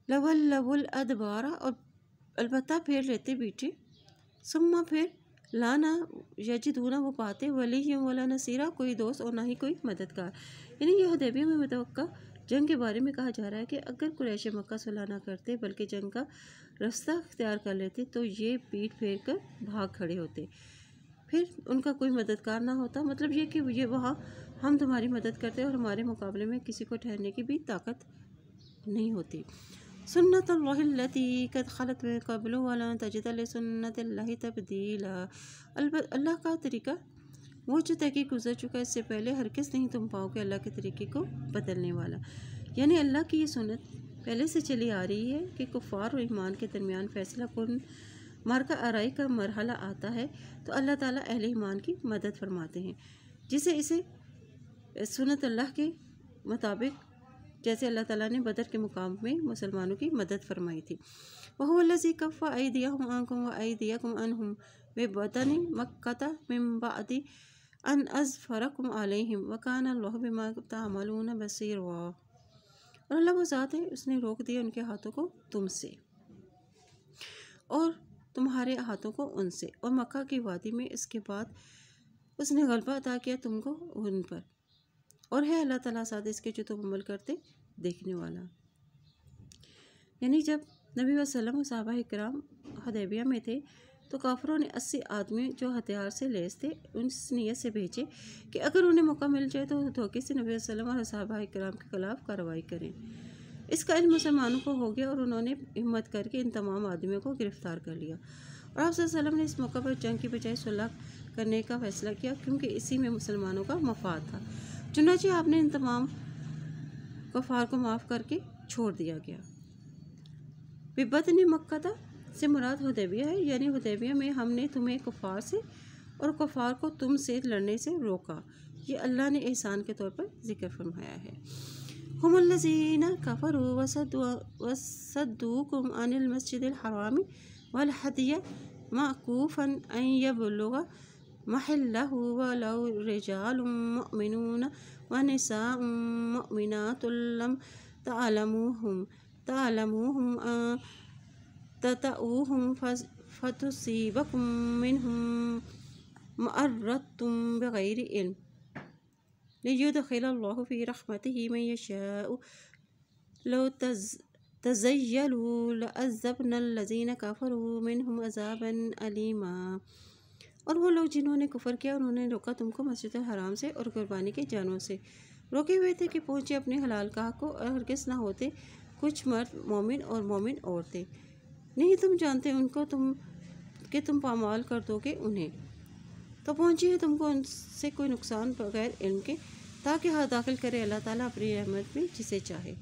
A: لَوَلَّوُا الْأَدْبَارَ، اور البتہ پھیر لیتے پیچھے، ثم پھر لانا یجدونا وہ پاتے ولی ولا نصیرہ کوئی دوست اور نہ ہی کوئی مددگار۔ یعنی یہ حدیبیہ میں متوقع جنگ کے بارے میں کہا جا رہا ہے کہ اگر قریش مکہ صلح نہ کرتے بلکہ جنگ کا راستہ اختیار کر لیتے تو یہ پیٹ پھیر کر بھاگ کھڑے ہوتے، پھر ان کا کوئی مددگار نہ ہوتا۔ مطلب یہ کہ یہ وہاں ہم تمہاری مدد کرتے اور ہمارے مقابلے میں کسی کو ٹھہرنے کی بھی طاقت نہیں ہوتی۔ سنت اللہ التی قد خلت من قبل ولن تجد لسنت اللہ تبدیلا۔ اللہ کا طریقہ وہ جو تحقیق گزر چکا ہے، اس سے پہلے ہرگز نہیں تم پاؤ گے اللہ کے طریقے کو بدلنے والا۔ یعنی اللہ کی یہ سنت پہلے سے چلی آ رہی ہے کہ کفار اور ایمان کے درمیان فیصلہ کن مارکہ آرائی کا مرحلہ آتا ہے تو اللہ تعالیٰ اہل ایمان کی مدد فرماتے ہیں، جسے اسے سنت اللہ کے مطابق جیسے اللہ تعالیٰ نے بدر کے مقام میں مسلمانوں کی مدد فرمائی تھی۔ وَهُوَ الَّذِي كَفَّ أَيْدِيَهُمْ عَنكُمْ وَأَيْدِيَكُمْ عَنْهُمْ بِبَطْنِ مَكَّةَ مِن بَعْدِ أَنْ أَظْفَرَكُمْ عَلَيْهِمْ وَكَانَ اللَّهُ بِمَا تَعْمَلُونَ بَصِيرًا۔ اور اللہ وہ ذات ہے، اس نے روک دیا ان کے ہاتھوں کو تم سے اور تمہارے ہاتھوں کو ان سے، اور مکہ کی وادی میں اس کے بعد اس نے غلبہ عطا کیا تم کو ان پر، اور ہے اللہ تعالیٰ ساتھ اس کے جو تم عمل کرتے دیکھنے والا۔ یعنی جب نبی صلی اللہ علیہ وسلم و صحابہ کرام حدیبیہ میں تھے تو کافروں نے 80 آدمی جو ہتھیار سے لیس تھے اس نیت سے بھیجے کہ اگر انہیں موقع مل جائے تو دھوکے سے نبی صلی اللہ علیہ وسلم اور صحابہ کرام کے خلاف کارروائی کریں۔ اس کا علم مسلمانوں کو ہو گیا اور انہوں نے ہمت کر کے ان تمام آدمیوں کو گرفتار کر لیا، اور آپ صلی اللہ علیہ وسلم نے اس موقع پر جنگ کی بجائے صلح کرنے کا فیصلہ کیا کیونکہ اسی میں مسلمانوں کا مفاد تھا۔ چنانچہ آپ نے ان تمام کفار کو معاف کر کے چھوڑ دیا گیا۔ بِبَطْنِ مَكَّةَ سے مراد حدیبیہ ہے، یعنی حدیبیہ میں ہم نے تمہیں کفار سے اور کفار کو تم سے لڑنے سے روکا، یہ اللہ نے احسان کے طور پر ذکر فرمایا ہے۔ هُمُ الَّذِينَ كَفَرُوا وَصَدُّوكُمْ عَنِ الْمَسْجِدِ الْحَرَامِ وَالْهَدْيَ مَعْكُوفًا أَن يَبْلُغَ مَحِلَّهُ وَلَوْ رِجَالٌ مُؤْمِنُونَ وَنِسَاءٌ مُؤْمِنَاتٌ لَمْ تعلموهم أن تطؤوهم فتصيبكم منهم معرة بغير علم ليدخل الله في رحمته من يشاء لو تزيلوا لعذبنا الذين كفروا منهم عذابا أليما۔ اور وہ لوگ جنہوں نے کفر کیا انہوں نے روکا تم کو مسجد الحرام سے اور قربانی کے جانوروں سے، روکے ہوئے تھے کہ پہنچے اپنے حلال گاہ کو، اور ہرگز نہ ہوتے کچھ مرد مومن اور مومن عورتیں، نہیں تم جانتے ان کو کہ تم پامال کر دو گے انہیں، تو پہنچی ہے تم کو ان سے کوئی نقصان بغیر علم کے، تاکہ ہاتھ داخل کرے اللہ تعالیٰ اپنی رحمت میں جسے چاہے،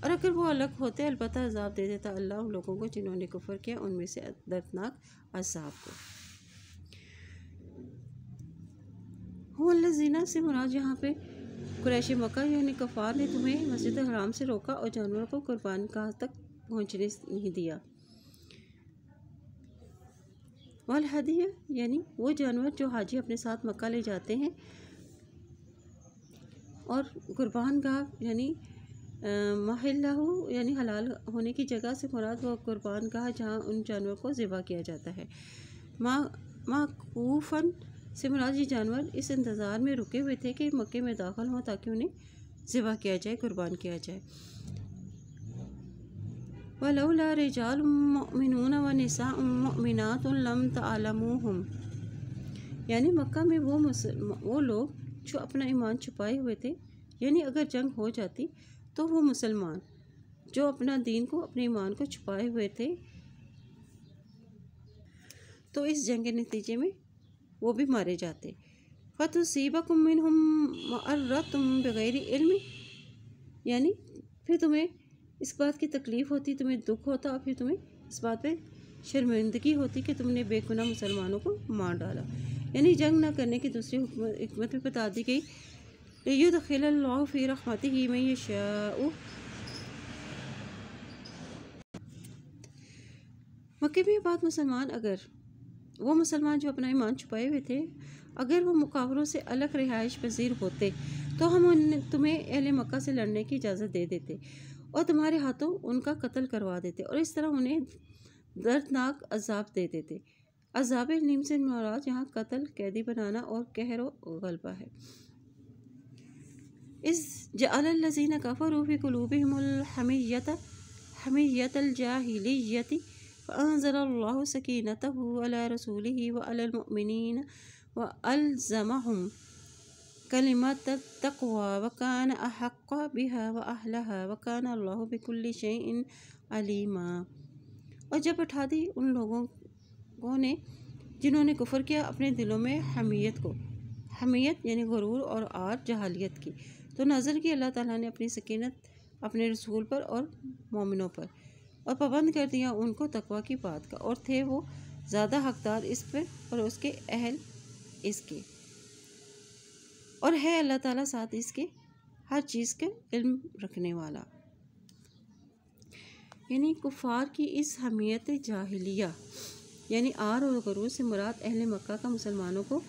A: اور اگر وہ الگ ہوتے البتہ عذاب دے دیتا اللہ ان لوگوں کو جنہوں نے کفر کیا ان میں سے دردناک عذاب کو۔ هُوَ الَّذِينَ سے مراد یہاں پہ قریش مکہ یعنی کفار نے تمہیں مسجد الحرام سے روکا اور جانوروں کو قربان گاہ تک پہنچنے نہیں دیا۔ والہدیہ یعنی وہ جانور جو حاجی اپنے ساتھ مکہ لے جاتے ہیں، اور قربان گاہ یعنی محلہ یعنی حلال ہونے کی جگہ سے مراد وہ قربان گاہ جہاں ان جانوروں کو ذبح کیا جاتا ہے۔ معکوفاً سے مراد یہ جانور اس انتظار میں رکے ہوئے تھے کہ مکے میں داخل ہوں تاکہ انہیں ذبح کیا جائے، قربان کیا جائے۔ وَلَوْلَا رِجَالٌ مُؤْمِنُونَ وَنِسَاءٌ مُؤْمِنَاتٌ لَمْ تَعْلَمُوهُمْ یعنی مکہ میں وہ لوگ جو اپنا ایمان چھپائے ہوئے تھے، یعنی اگر جنگ ہو جاتی تو وہ مسلمان جو اپنا دین کو اپنے ایمان کو چھپائے ہوئے تھے تو اس جنگ کے نتیجے میں وہ بھی مارے جاتے۔ فَتُصِيبَكُم مِّنْهُم مَّعَرَّةٌ بِغَيْرِ عِلْمٍ یعنی پھر تمہیں اس بات کی تکلیف ہوتی، تمہیں دکھ ہوتا، اور پھر تمہیں اس بات پہ شرمندگی ہوتی کہ تم نے بے گناہ مسلمانوں کو مار ڈالا۔ یعنی جنگ نہ کرنے کی دوسری حکمت بھی بتا دی گئی، لِيُدْخِلَ اللَّهُ فِي رَحْمَتِهِ مَن يَشَاءُ۔ مکے میں بات وہ مسلمان جو اپنا ایمان چھپائے ہوئے تھے، اگر وہ مقابروں سے الگ رہائش پذیر ہوتے تو ہم تمہیں اہل مکہ سے لڑنے کی اجازت دے دیتے اور تمہارے ہاتھوں ان کا قتل کروا دیتے، اور اس طرح انہیں دردناک عذاب دے دیتے۔ عذاب علیم سے مراد یہاں قتل، قیدی بنانا اور قہر و غلبہ ہے۔ اذ جعل الذین کفروا فی قلوبہم الحمیۃ الجاہلیۃ فانزل اللہ سکینتہ علی رسولہ وعلی المؤمنین والزمہم کلمۃ التقوی وکان احق بها واہلھا وکان اللہ بکل شیء علیما۔ اور جب اٹھا دی ان لوگوں نے جنہوں نے کفر کیا اپنے دلوں میں حمیت یعنی غرور اور آر جہالیت کی، تو نازل کی اللہ تعالیٰ نے اپنی سکینت اپنے رسول پر اور مومنوں پر، اور پابند کر دیا ان کو تقوی کی بات کا، اور تھے وہ زیادہ حقدار اس پر اور اس کے اہل اس کے، اور ہے اللہ تعالیٰ ساتھ اس کے ہر چیز کا علم رکھنے والا۔ یعنی کفار کی اس حمیت جاہلیہ یعنی آر اور غرور سے مراد اہل مکہ کا مسلمانوں کو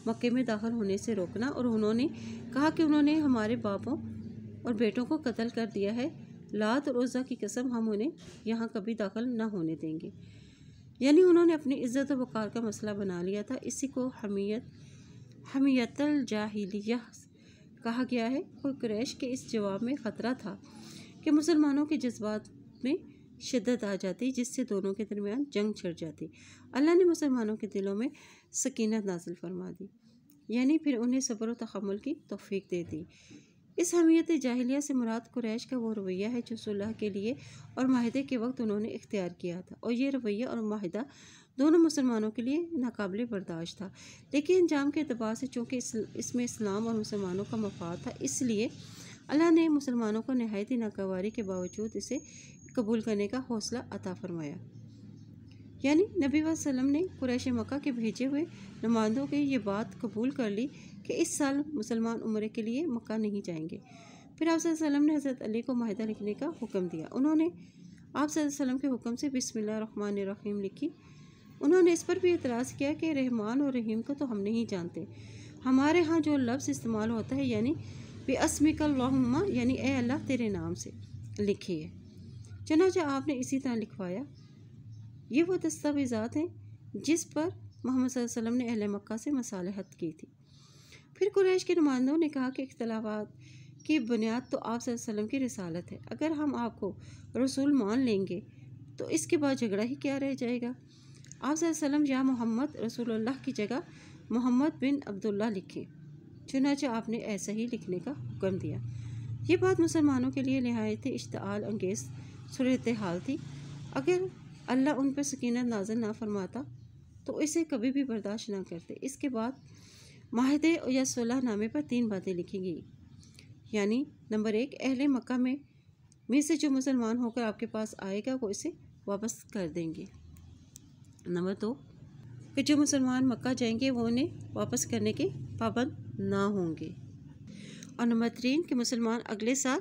A: مکے میں داخل ہونے سے روکنا، اور انہوں نے کہا کہ انہوں نے ہمارے باپوں اور بیٹوں کو قتل کر دیا ہے، لات اور عزیٰ کی قسم ہم انہیں یہاں کبھی داخل نہ ہونے دیں گے۔ یعنی انہوں نے اپنی عزت و وقار کا مسئلہ بنا لیا تھا۔ اسی کو حمیت الجاہلیہ کہا گیا ہے۔ کوئی قریش کے اس جواب میں خطرہ تھا کہ مسلمانوں کے جذبات میں شدت آ جاتی جس سے دونوں کے درمیان جنگ چھڑ جاتی۔ اللہ نے مسلمانوں کے دلوں میں سکینت نازل فرما دی، یعنی پھر انہیں صبر و تحمل کی توفیق دے دی۔ اس حمیت جاہلیہ سے مراد قریش کا وہ رویہ ہے جو صلح کے لیے اور معاہدے کے وقت انہوں نے اختیار کیا تھا، اور یہ رویہ اور معاہدہ دونوں مسلمانوں کے لیے ناقابل برداشت تھا، لیکن انجام کے اعتبار سے چونکہ اس میں اسلام اور مسلمانوں کا مفاد تھا، اس لیے اللہ نے مسلمانوں کو نہایت ناگواری کے باوجود اسے قبول کرنے کا حوصلہ عطا فرمایا۔ یعنی نبی صلی اللہ علیہ وسلم نے قریش مکہ کے بھیجے ہوئے نمائندوں کی یہ بات قبول کر لی کہ اس سال مسلمان عمرے کے لیے مکہ نہیں جائیں گے۔ پھر آپ صلی اللہ علیہ وسلم نے حضرت علی کو معاہدہ لکھنے کا حکم دیا۔ انہوں نے آپ صلی اللہ علیہ وسلم کے حکم سے بسم اللہ الرحمن الرحیم لکھی۔ انہوں نے اس پر بھی اعتراض کیا کہ رحمان اور رحیم کو تو ہم نہیں جانتے، ہمارے ہاں جو لفظ استعمال ہوتا ہے یعنی بِاسْمِکَ اللہم یعنی اے اللہ تیرے نام سے لکھیے۔ چنانچہ آپ نے اسی طرح لکھوایا۔ یہ وہ دستاویزات ہیں جس پر محمد صلی اللہ علیہ وسلم نے اہل مکہ سے مصالحت کی تھی۔ پھر قریش کے نمائندوں نے کہا کہ اختلافات کی بنیاد تو آپ صلی اللہ علیہ وسلم کی رسالت ہے، اگر ہم آپ کو رسول مان لیں گے تو اس کے بعد جھگڑا ہی کیا رہ جائے گا۔ آپ صلی اللہ علیہ وسلم یا محمد رسول اللہ کی جگہ محمد بن عبداللہ لکھیں۔ چنانچہ آپ نے ایسا ہی لکھنے کا حکم دیا۔ یہ بات مسلمانوں کے لیے نہایت اشتعال انگیز صورتحال تھی۔ اگر اللہ ان پر سکینت نازل نہ فرماتا تو اسے کبھی بھی برداشت نہ کرتے۔ اس کے بعد معاہدے یا صلح نامے پر 3 باتیں لکھی گئی، یعنی نمبر 1 اہل مکہ میں سے جو مسلمان ہو کر آپ کے پاس آئے گا وہ اسے واپس کر دیں گے۔ نمبر 2 کہ جو مسلمان مکہ جائیں گے وہ انہیں واپس کرنے کے پابند نہ ہوں گے۔ اور نمبر 3 کہ مسلمان اگلے سال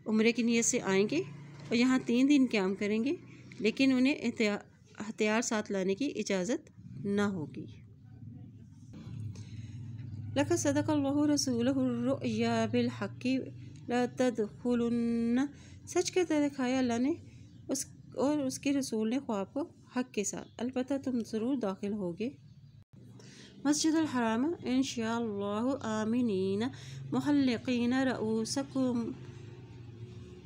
A: عمرے کی نیت سے آئیں گے اور یہاں 3 دن قیام کریں گے، لیکن انہیں ہتھیار ساتھ لانے کی اجازت نہ ہوگی۔ لَقَدْ صَدَقَ اللَّهُ رَسُولَهُ الرُّؤْيَا بِالْحَقِّ لَتَدْخُلُنَّ سچ کر دکھایا اللہ نے اور اس کے رسول نے خواب کو حق کے ساتھ، البتہ تم ضرور داخل ہوگے مسجد الحرام انشاءاللہ آمنین محلقین رؤوسکم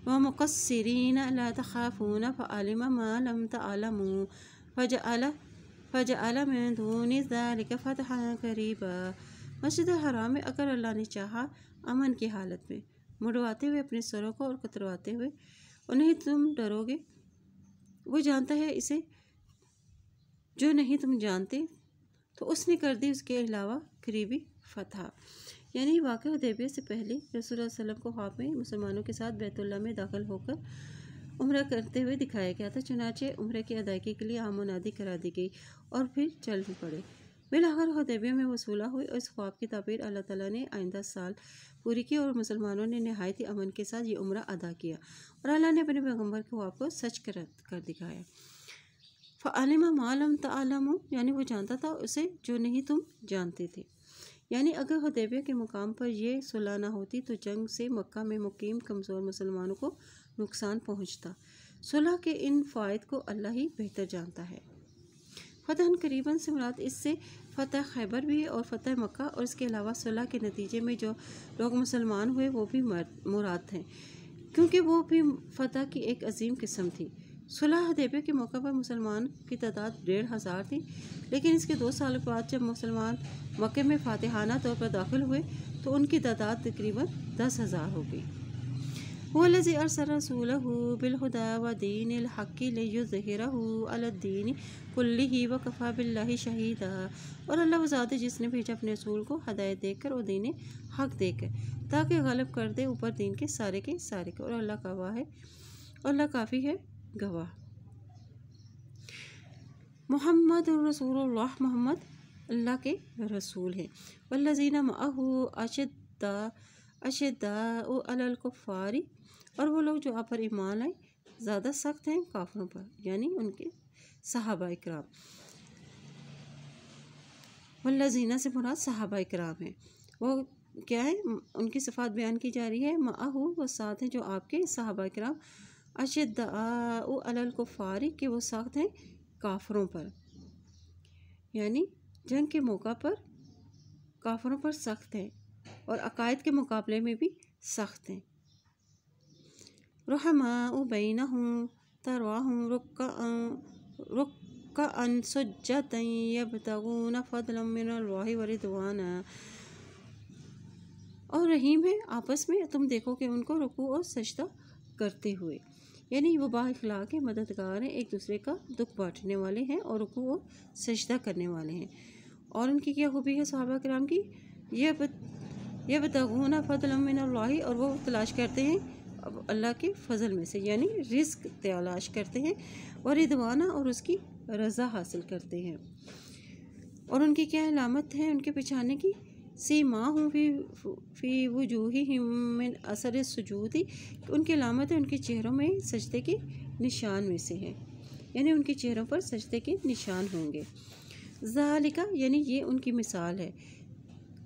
A: ومقصرین لا تخافون فعلم ما لم تعلموا فجعل من دون ذلك فتحا قریبا۔ مسجد الحرام میں اگر اللہ نے چاہا امن کی حالت میں مڑواتے ہوئے اپنے سروں کو اور کترواتے ہوئے، اور نہیں تم ڈرو گے، وہ جانتا ہے اسے جو نہیں تم جانتے، تو اس نے کر دی اس کے علاوہ قریبی فتح۔ یعنی واقعہ حدیبیہ سے پہلے رسول اللہ صلی اللہ علیہ وسلم کو خواب میں مسلمانوں کے ساتھ بیت اللہ میں داخل ہو کر عمرہ کرتے ہوئے دکھایا گیا تھا، چنانچہ عمرے کی ادائیگی کے لیے عام منادی کرا دی گئی اور پھر چل پڑے۔ بالآخر حدیبیہ میں وہ صلح ہوئی اور اس خواب کی تعبیر اللہ تعالیٰ نے آئندہ سال پوری کی اور مسلمانوں نے نہایت امن کے ساتھ یہ عمرہ ادا کیا، اور اللہ نے اپنے پیغمبر کے خواب کو سچ کر دکھایا۔ فعلم ما لم تعلموا یعنی وہ جانتا تھا اسے جو نہیں تم جانتے تھے۔ یعنی اگر حدیبیہ کے مقام پر یہ صلح نہ ہوتی تو جنگ سے مکہ میں مقیم کمزور مسلمانوں کو نقصان پہنچتا۔ صلح کے ان فوائد کو اللہ ہی بہتر جانتا ہے۔ فتح قریباً سے مراد اس سے فتح خیبر بھی ہے اور فتح مکہ، اور اس کے علاوہ صلح کے نتیجے میں جو لوگ مسلمان ہوئے وہ بھی مراد ہیں، کیونکہ وہ بھی فتح کی ایک عظیم قسم تھی۔ صلح حدیبیہ کے موقع پر مسلمان کی تعداد 1500 تھی، لیکن اس کے 2 سال بعد جب مسلمان مکہ میں فاتحانہ طور پر داخل ہوئے تو ان کی تعداد تقریباً 10,000 ہو گئی۔ هو الذي أرسل رسوله بالهدى ودين الحق ليظهره على الدين كله وكفى بالله شهيدا، اور اللہ وہ ذات ہے جس نے بھیجا اپنے رسول کو ہدایت دے کر اور دین حق دے کر تاکہ غالب کر دے اوپر دین کے سارے کے، اور اللہ گواہ ہے، اور اللہ کافی ہے گواہ۔ محمد رسول اللہ، محمد اللہ کے رسول ہیں۔ والذین معہ اشداء علی الکفار، اور وہ لوگ جو آپ پر ایمان لائے زیادہ سخت ہیں کافروں پر، یعنی ان کے صحابہ کرام۔ والذین سے مراد صحابہ کرام ہیں، وہ کیا ہے؟ ان کی صفات بیان کی جا رہی ہے۔ معہ وہ ساتھ ہیں جو آپ کے صحابہ کرام، اشداء علی الکفار کہ وہ سخت ہیں کافروں پر، یعنی جنگ کے موقع پر کافروں پر سخت ہیں اور عقائد کے مقابلے میں بھی سخت ہیں۔ رحماء بینہم تراہم رکعا سجدا یبتغون فضلا من اللہ ورضوانا، اور رحیم ہے آپس میں، تم دیکھو کہ ان کو رکوع اور سجدہ کرتے ہوئے، یعنی وہ با اخلاق ہیں، مددگار ہیں، ایک دوسرے کا دکھ بانٹنے والے ہیں اور رکوع اور سجدہ کرنے والے ہیں۔ اور ان کی کیا خوبی ہے صحابہ کرام کی؟ یبتغون فضلا من اللہ، اور وہ تلاش کرتے ہیں اللہ کے فضل میں سے، یعنی رزق تلاش کرتے ہیں، اور رضوانہ اور اس کی رضا حاصل کرتے ہیں۔ اور ان کی کیا علامت ہے ان کے پہچانے کی؟ سیماہم فی وجوہہم من اثر السجود، ان کی علامت ہے ان کے چہروں میں سجدے کے نشان میں سے ہے، یعنی ان کے چہروں پر سجدے کے نشان ہوں گے۔ ذالک یعنی یہ ان کی مثال ہے،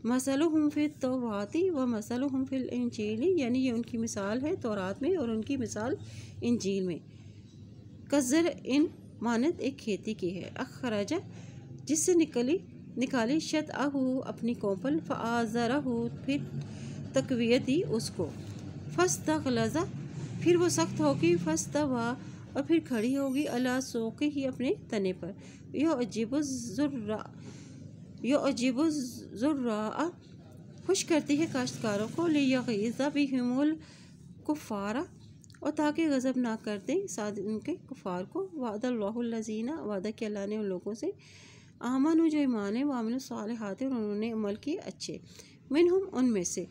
A: مثلہم فی التوراۃ و مثلہم فی الانجیل، یعنی یہ ان کی مثال ہے تورات میں اور ان کی مثال انجیل میں۔ کزرع مانند ایک کھیتی کی ہے، اخرج جس سے نکالی شطأہ اپنی کوپل، فآزرہ پھر تقویت دی اس کو، فاستغلظ پھر وہ سخت ہوگی، فاستوی اور پھر کھڑی ہوگی، علی سوقہ اپنے تنے پر، یعجب الزراء خوش کرتی ہے کاشتکاروں کو، لیغیظ بہم الکفار اور تاکہ غضب نہ کر دیں ان کے کفار کو۔ وعد اللہ الذین، وعدہ کیا اللہ نے ان لوگوں سے، آمنوا جو ایمان ہے، وعملوا الصالحات اور انہوں نے عمل کیے اچھے، منہم ان میں سے،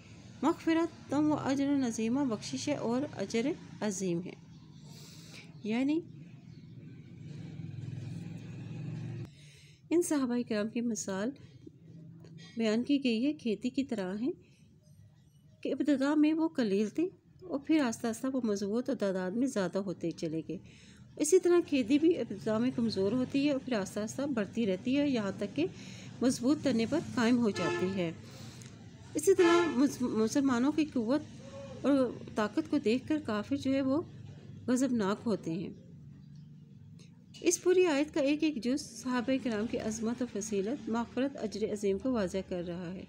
A: مغفرۃ و اجر عظیم بخشش ہے اور اجر عظیم ہے۔ یعنی ان صحابہ کرام کی مثال بیان کی گئی ہے کھیتی کی طرح ہے کہ ابتداء میں وہ قلیل تھے اور پھر آہستہ آہستہ وہ مضبوط اور تعداد میں زیادہ ہوتے چلے گئے۔ اسی طرح کھیتی بھی ابتداء میں کمزور ہوتی ہے اور پھر آہستہ آہستہ بڑھتی رہتی ہے یہاں تک کہ مضبوط تنے پر قائم ہو جاتی ہے۔ اسی طرح مسلمانوں کی قوت اور طاقت کو دیکھ کر کافر جو ہے وہ غضبناک ہوتے ہیں۔ اس پوری آیت کا ایک ایک جز صحابہ کرام کی عظمت و فضیلت، مغفرت، اجر عظیم کو واضح کر رہا ہے،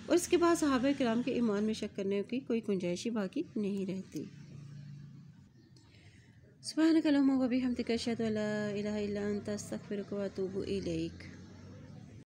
A: اور اس کے بعد صحابہ کرام کے ایمان میں شک کرنے کی کوئی گنجائش باقی نہیں رہتی۔ سبحانک اللہم و بحمدک، اشہد ان لا الہ الا انت، استغفرک و اتوب الیک۔